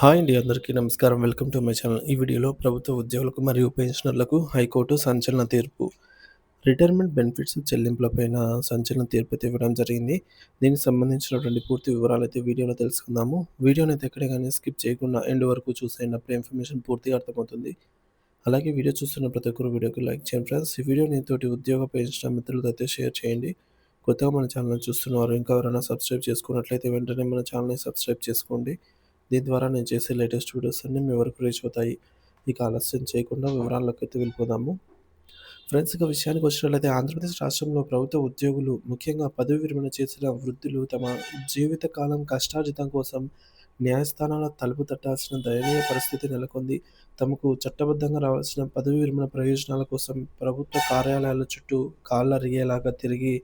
Hi అండి. అందరికీ నమస్కారం. Welcome to my channel. ఈ వీడియోలో ప్రభుత్వ ఉద్యోగులకు మరియు పెన్షనర్లకు హైకోర్టు సంచలన తీర్పు. రిటైర్మెంట్ బెనిఫిట్స్ చెల్లింపులపైన సంచలన తీర్పు అయితే ఇవ్వడం జరిగింది. దీనికి సంబంధించినటువంటి పూర్తి వివరాలైతే వీడియోలో తెలుసుకుందాము. వీడియోనైతే ఎక్కడ గాని స్కిప్ చేయకుండా ఎండ్ వరకు చూసేయండి. అప్పుడే ఇన్ఫర్మేషన్ పూర్తిగా అర్థమవుతుంది. అలాగే వీడియో చూస్తున్న ప్రతి ఒక్కరు వీడియోకి లైక్ చేయండి ఫ్రెండ్స్. ఈ వీడియోని తోటి ఉద్యోగ పెన్షనర్ మిత్రులతో అయితే షేర్ చేయండి. కొత్తగా మన ఛానల్‌ని చూస్తున్నవారు ఇంకా ఎవరైనా సబ్స్క్రైబ్ చేసుకున్నట్లయితే వెంటనే మన ఛానల్‌ని సబ్స్క్రైబ్ చేసుకోండి. దీని ద్వారా నేను చేసే లేటెస్ట్ వీడియోస్ అన్నీ మీ వరకు రీచ్ అవుతాయి. ఇక ఆలస్యం చేయకుండా వివరాల్లోకైతే వెళ్ళిపోదాము. ఫ్రెండ్స్, ఇక విషయానికి వచ్చినట్లయితే ఆంధ్రప్రదేశ్ రాష్ట్రంలో ప్రభుత్వ ఉద్యోగులు, ముఖ్యంగా పదవి విరమణ చేసిన వృద్ధులు తమ జీవితకాలం కష్టార్జితం కోసం న్యాయస్థానాల తలుపు తట్టాల్సిన దయనీయ పరిస్థితి నెలకొంది. తమకు చట్టబద్ధంగా రావాల్సిన పదవి విరమణ ప్రయోజనాల కోసం ప్రభుత్వ కార్యాలయాల చుట్టూ కాళ్ళరిగేలాగా తిరిగి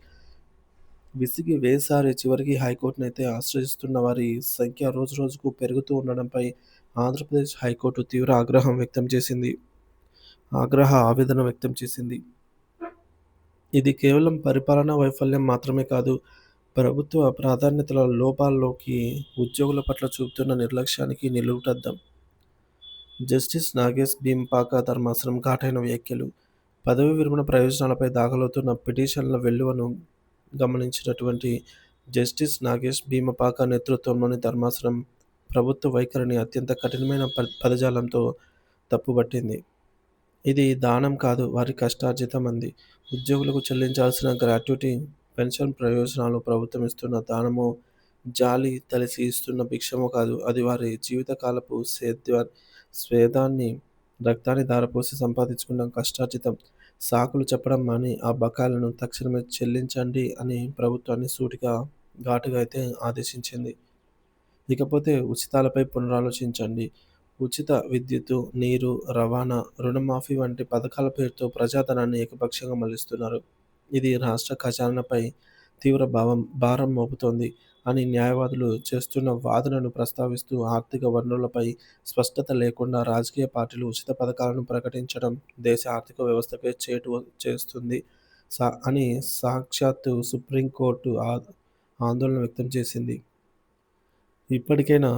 విసిగి వేసారి చివరికి హైకోర్టునైతే ఆశ్రయిస్తున్న వారి సంఖ్య రోజురోజుకు పెరుగుతూ ఉండడంపై ఆంధ్రప్రదేశ్ హైకోర్టు తీవ్ర ఆవేదన వ్యక్తం చేసింది. ఇది కేవలం పరిపాలనా వైఫల్యం మాత్రమే కాదు, ప్రభుత్వ ప్రాధాన్యతల లోపాల్లోకి ఉద్యోగుల పట్ల చూపుతున్న నిర్లక్ష్యానికి నిలువుటద్దం. జస్టిస్ నాగేష్ భీంపాక ధర్మాసనం ఘాటైన వ్యాఖ్యలు. పదవి విరమణ ప్రయోజనాలపై దాఖలవుతున్న పిటిషన్ల వెల్లువను గమనించినటువంటి జస్టిస్ నాగేష్ భీమపాక నేతృత్వంలోని ధర్మాసనం ప్రభుత్వ వైఖరిని అత్యంత కఠినమైన పదజాలంతో తప్పుబట్టింది. ఇది దానం కాదు, వారి కష్టార్జితం అంది. ఉద్యోగులకు చెల్లించాల్సిన గ్రాట్యుటీ, పెన్షన్ ప్రయోజనాలు ప్రభుత్వం ఇస్తున్న దానమో, జాలి తలసి ఇస్తున్న భిక్షమో కాదు. అది వారి జీవితకాలపు స్వేదాన్ని, రక్తాన్ని ధారపోసి సంపాదించుకున్న కష్టార్జితం. సాకులు చెప్పడం మాని ఆ బకాయిలను తక్షణమే చెల్లించండి అని ప్రభుత్వాన్ని సూటిగా, ఘాటుగా అయితే ఆదేశించింది. ఇకపోతే ఉచితాలపై పునరాలోచించండి. ఉచిత విద్యుత్తు, నీరు, రవాణా, రుణమాఫీ వంటి పథకాల పేరుతో ప్రజాధనాన్ని ఏకపక్షంగా మళ్లిస్తున్నారు. ఇది రాష్ట్ర ఖజానాపై తీవ్ర భారం మోపుతోంది అని న్యాయవాదులు చేస్తున్న వాదనను ప్రస్తావిస్తూ, ఆర్థిక వనరులపై స్పష్టత లేకుండా రాజకీయ పార్టీలు ఉచిత పథకాలను ప్రకటించడం దేశ ఆర్థిక వ్యవస్థపై చేటు చేస్తుంది అని సాక్షాత్తు సుప్రీంకోర్టు ఆందోళన వ్యక్తం చేసింది. ఇప్పటికైనా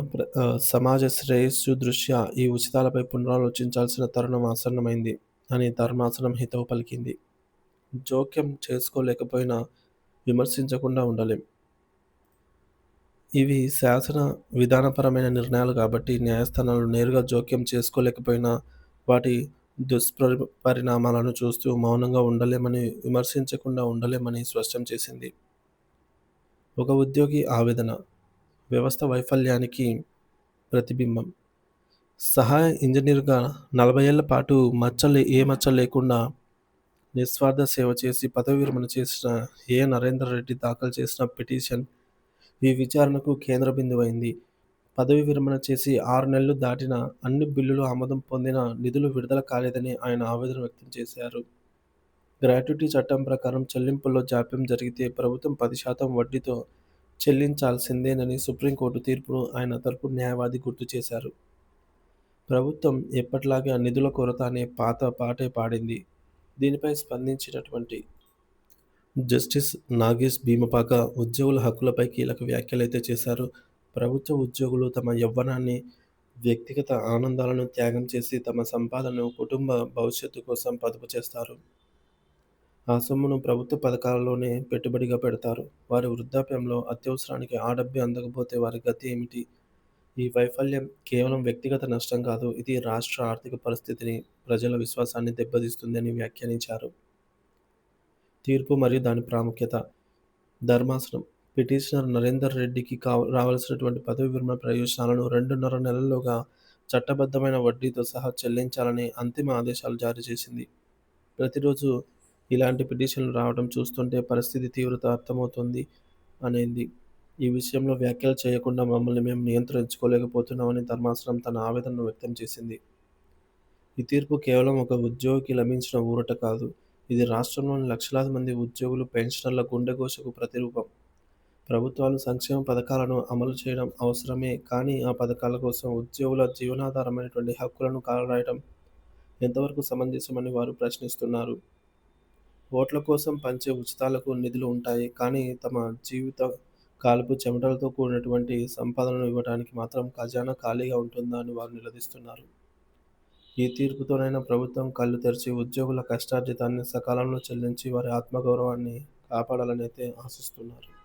సమాజ శ్రేయస్సు దృష్ట్యా ఈ ఉచితాలపై పునరాలోచించాల్సిన తరుణం ఆసన్నమైంది అని ధర్మాసనం హితవు పలికింది. జోక్యం చేసుకోలేకపోయినా విమర్శించకుండా ఉండలేం. ఇవి శాసన విధానపరమైన నిర్ణయాలు కాబట్టి న్యాయస్థానాలు నేరుగా జోక్యం చేసుకోలేకపోయినా వాటి పరిణామాలను చూస్తూ మౌనంగా ఉండలేమని, విమర్శించకుండా ఉండలేమని స్పష్టం చేసింది. ఒక ఉద్యోగి ఆవేదన వ్యవస్థ వైఫల్యానికి ప్రతిబింబం. సహాయ ఇంజనీర్‌గా 40 ఏళ్ల పాటు ఏ మచ్చ లేకుండా నిస్వార్థ సేవ చేసి పదవి విరమణ చేసిన నరేందర్ రెడ్డి దాఖలు చేసిన పిటిషన్ ఈ విచారణకు కేంద్ర బిందువైంది. పదవి విరమణ చేసి 6 నెలలు దాటినా అన్ని బిల్లులు ఆమోదం పొందినా నిధులు విడుదల కాలేదని ఆయన ఆవేదన వ్యక్తం చేశారు. గ్రాట్యుటీ చట్టం ప్రకారం చెల్లింపుల్లో జాప్యం జరిగితే ప్రభుత్వం 10% వడ్డీతో చెల్లించాల్సిందేనని సుప్రీంకోర్టు తీర్పును ఆయన తరపు న్యాయవాది గుర్తు చేశారు. ప్రభుత్వం ఎప్పటిలాగే నిధుల కొరత అనే పాత పాటే పాడింది. దీనిపై స్పందించినటువంటి జస్టిస్ నాగేష్ భీమపాక ఉద్యోగుల హక్కులపై కీలక వ్యాఖ్యలైతే చేశారు. ప్రభుత్వ ఉద్యోగులు తమ యవ్వనాన్ని, వ్యక్తిగత ఆనందాలను త్యాగం చేసి తమ సంపాదనను కుటుంబ భవిష్యత్తు కోసం పొదుపు చేస్తారు. ఆ సొమ్మును ప్రభుత్వ పథకాలలోనే పెట్టుబడిగా పెడతారు. వారి వృద్ధాప్యంలో అత్యవసరానికి ఆ డబ్బే అందకపోతే వారి గతి ఏమిటి? ఈ వైఫల్యం కేవలం వ్యక్తిగత నష్టం కాదు, ఇది రాష్ట్ర ఆర్థిక పరిస్థితిని, ప్రజల విశ్వాసాన్ని దెబ్బతీస్తుందని వ్యాఖ్యానించారు. తీర్పు మరియు దాని ప్రాముఖ్యత. ధర్మాసనం పిటిషనర్ నరేందర్ రెడ్డికి రావాల్సినటువంటి పదవి విరమణ ప్రయోజనాలను 2.5 నెలల్లోగా చట్టబద్ధమైన వడ్డీతో సహా చెల్లించాలని అంతిమ ఆదేశాలు జారీ చేసింది. ప్రతిరోజు ఇలాంటి పిటిషన్లు రావడం చూస్తుంటే పరిస్థితి తీవ్రత అర్థమవుతుంది అనేది. ఈ విషయంలో వ్యాఖ్యలు చేయకుండా మమ్మల్ని మేము నియంత్రించుకోలేకపోతున్నామని ధర్మాసనం తన ఆవేదనను వ్యక్తం చేసింది. ఈ తీర్పు కేవలం ఒక ఉద్యోగికి లభించిన ఊరట కాదు, ఇది రాష్ట్రంలోని లక్షలాది మంది ఉద్యోగులు, పెన్షనర్ల గుండెఘోషకు ప్రతిరూపం. ప్రభుత్వాలు సంక్షేమ పథకాలను అమలు చేయడం అవసరమే, కానీ ఆ పథకాల కోసం ఉద్యోగుల జీవనాధారమైనటువంటి హక్కులను కాలరాయడం ఎంతవరకు సమంజసమని వారు ప్రశ్నిస్తున్నారు. ఓట్ల కోసం పంచే ఉచితాలకు నిధులు ఉంటాయి, కానీ తమ జీవిత కాలుపు చెమటలతో కూడినటువంటి సంపాదనను ఇవ్వడానికి మాత్రం ఖజానా ఖాళీగా ఉంటుందా అని వారు నిలదీస్తున్నారు. ఈ తీర్పుతోనైనా ప్రభుత్వం కళ్ళు తెరిచి ఉద్యోగుల కష్టార్జితాన్ని సకాలంలో చెల్లించి వారి ఆత్మగౌరవాన్ని కాపాడాలనైతే ఆశిస్తున్నారు.